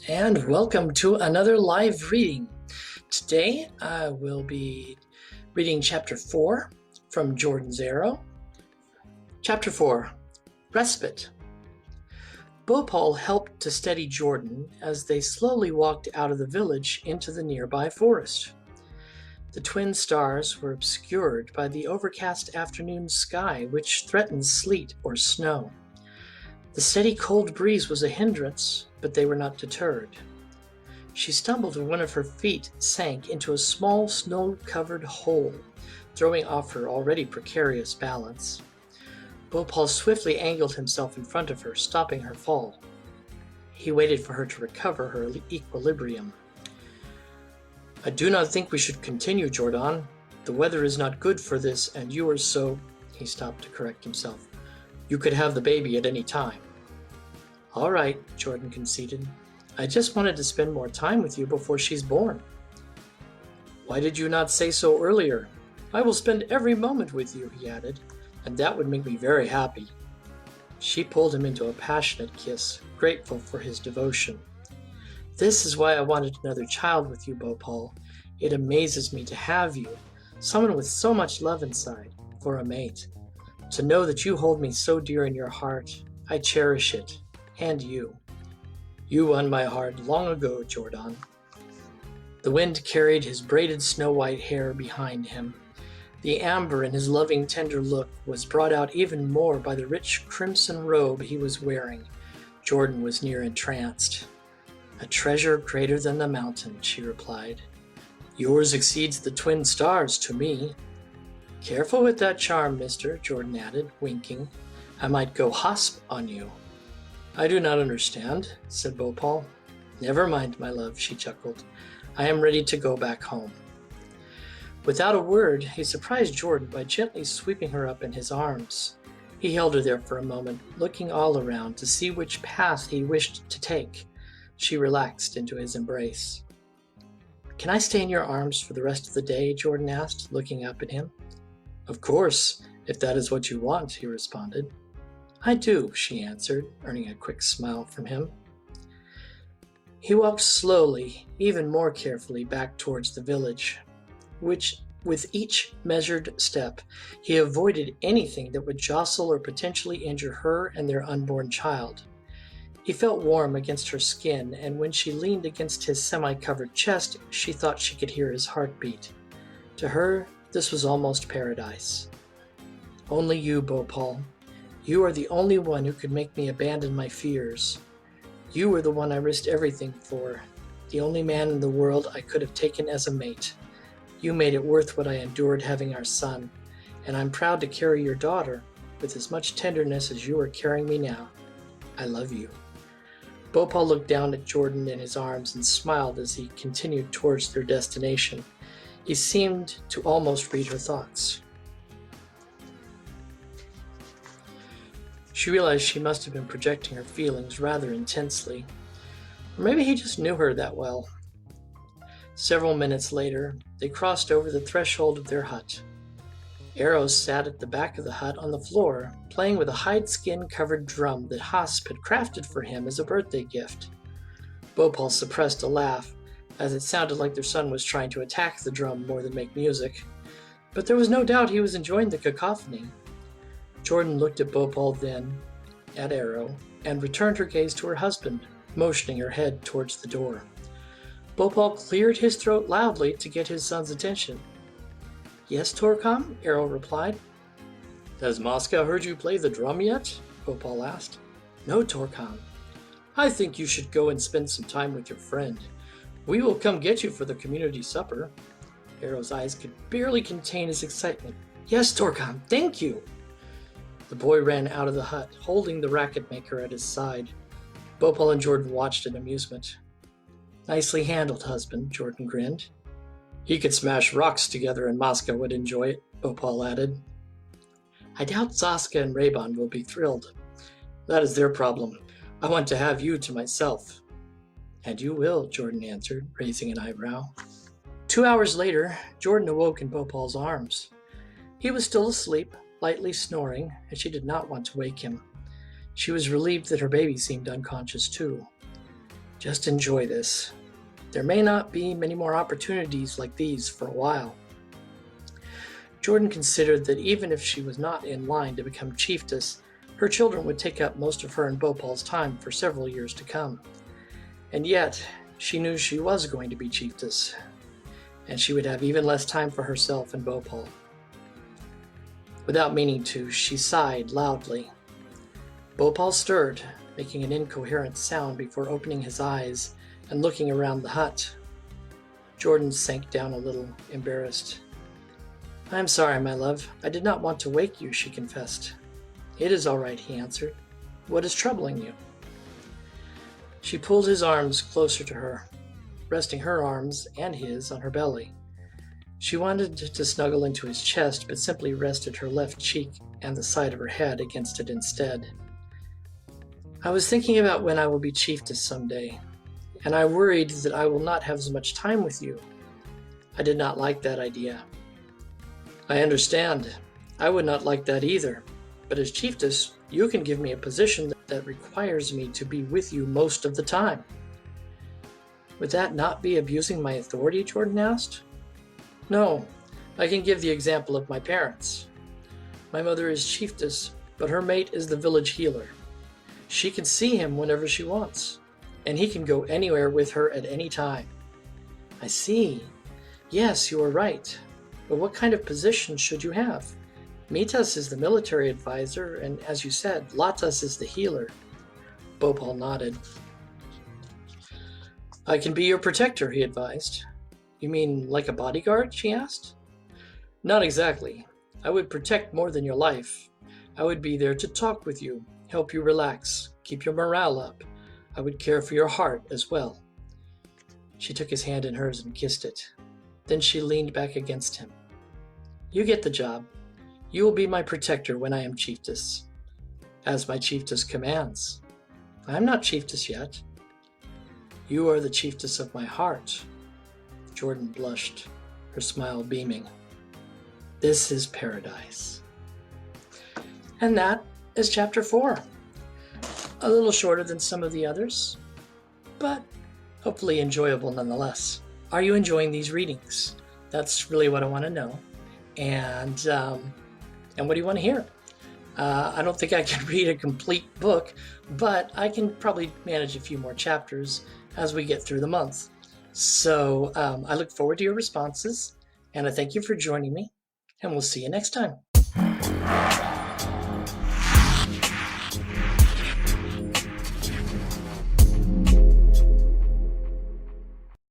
And welcome to another live reading. Today I will be reading Chapter 4 from Jordan's Arrow. Chapter 4, Respite. Bhopal helped to steady Jordan as they slowly walked out of the village into the nearby forest. The twin stars were obscured by the overcast afternoon sky, which threatened sleet or snow. The steady cold breeze was a hindrance, but they were not deterred. She stumbled when one of her feet sank into a small snow-covered hole, throwing off her already precarious balance. Bhopal swiftly angled himself in front of her, stopping her fall. He waited for her to recover her equilibrium. "I do not think we should continue, Jordan. The weather is not good for this, and you are so—" He stopped to correct himself. "You could have the baby at any time." "All right," Jordan conceded. "I just wanted to spend more time with you before she's born." "Why did you not say so earlier? I will spend every moment with you," he added, "and that would make me very happy." She pulled him into a passionate kiss, grateful for his devotion. "This is why I wanted another child with you, Bhopal. It amazes me to have you, someone with so much love inside, for a mate. To know that you hold me so dear in your heart, I cherish it, and you. You won my heart long ago, Jordan." The wind carried his braided snow-white hair behind him. The amber in his loving, tender look was brought out even more by the rich crimson robe he was wearing. Jordan was near entranced. "A treasure greater than the mountain," she replied. "Yours exceeds the twin stars to me." "Careful with that charm, mister," Jordan added, winking. "I might go hosp on you." "I do not understand," said Bhopal. "Never mind, my love," she chuckled. "I am ready to go back home." Without a word, he surprised Jordan by gently sweeping her up in his arms. He held her there for a moment, looking all around to see which path he wished to take. She relaxed into his embrace. "Can I stay in your arms for the rest of the day?" Jordan asked, looking up at him. "Of course, if that is what you want," he responded. "I do," she answered, earning a quick smile from him. He walked slowly, even more carefully, back towards the village, with each measured step, he avoided anything that would jostle or potentially injure her and their unborn child. He felt warm against her skin, and when she leaned against his semi-covered chest, she thought she could hear his heartbeat. To her, this was almost paradise. "Only you, Bhopal. You are the only one who could make me abandon my fears. You were the one I risked everything for, the only man in the world I could have taken as a mate. You made it worth what I endured having our son, and I'm proud to carry your daughter with as much tenderness as you are carrying me now. I love you." Bhopal looked down at Jordan in his arms and smiled as he continued towards their destination. He seemed to almost read her thoughts. She realized she must have been projecting her feelings rather intensely. Or maybe he just knew her that well. Several minutes later, they crossed over the threshold of their hut. Arrow sat at the back of the hut on the floor, playing with a hide-skin-covered drum that Hosp had crafted for him as a birthday gift. Bhopal suppressed a laugh, as it sounded like their son was trying to attack the drum more than make music. But there was no doubt he was enjoying the cacophony. Jordan looked at Bhopal, then at Arrow, and returned her gaze to her husband, motioning her head towards the door. Bhopal cleared his throat loudly to get his son's attention. "Yes, Torkam?" Arrow replied. "Has Moscow heard you play the drum yet?" Bhopal asked. "No, Torkam." "I think you should go and spend some time with your friend. We will come get you for the community supper." Arrow's eyes could barely contain his excitement. "Yes, Torkam, thank you." The boy ran out of the hut, holding the racket maker at his side. Bhopal and Jordan watched in amusement. "Nicely handled, husband," Jordan grinned. "He could smash rocks together and Moscow would enjoy it," Bhopal added. "I doubt Zaska and Raybon will be thrilled. That is their problem. I want to have you to myself." "And you will," Jordan answered, raising an eyebrow. 2 hours later, Jordan awoke in Bhopal's arms. He was still asleep, lightly snoring, and she did not want to wake him. She was relieved that her baby seemed unconscious too. Just enjoy this. There may not be many more opportunities like these for a while. Jordan considered that even if she was not in line to become chiefess, her children would take up most of her and Bhopal's time for several years to come. And yet, she knew she was going to be chiefess, and she would have even less time for herself and Bhopal. Without meaning to, she sighed loudly. Bhopal stirred, making an incoherent sound before opening his eyes and looking around the hut. Jordan sank down a little, embarrassed. "I am sorry, my love. I did not want to wake you," she confessed. "It is all right," he answered. "What is troubling you?" She pulled his arms closer to her, resting her arms and his on her belly. She wanted to snuggle into his chest, but simply rested her left cheek and the side of her head against it instead. "I was thinking about when I will be chiefess someday, and I worried that I will not have as much time with you. I did not like that idea." "I understand. I would not like that either. But as chiefess, you can give me a position that requires me to be with you most of the time." "Would that not be abusing my authority?" Jordan asked. "No, I can give the example of my parents. My mother is chiefess, but her mate is the village healer. She can see him whenever she wants, and he can go anywhere with her at any time." "I see. Yes, you are right. But what kind of position should you have? Mitas is the military advisor, and as you said, Latas is the healer." Bhopal nodded. "I can be your protector," he advised. "You mean like a bodyguard?" she asked. "Not exactly. I would protect more than your life. I would be there to talk with you, help you relax, keep your morale up. I would care for your heart as well." She took his hand in hers and kissed it. Then she leaned back against him. "You get the job. You will be my protector when I am chiefess." "As my chiefess commands." "I am not chiefess yet." "You are the chiefess of my heart." Jordan blushed, her smile beaming. "This is paradise." And that is chapter 4. A little shorter than some of the others, but hopefully enjoyable nonetheless. Are you enjoying these readings? That's really what I want to know. And what do you want to hear? I don't think I can read a complete book, but I can probably manage a few more chapters as we get through the month. So I look forward to your responses, and I thank you for joining me, and we'll see you next time.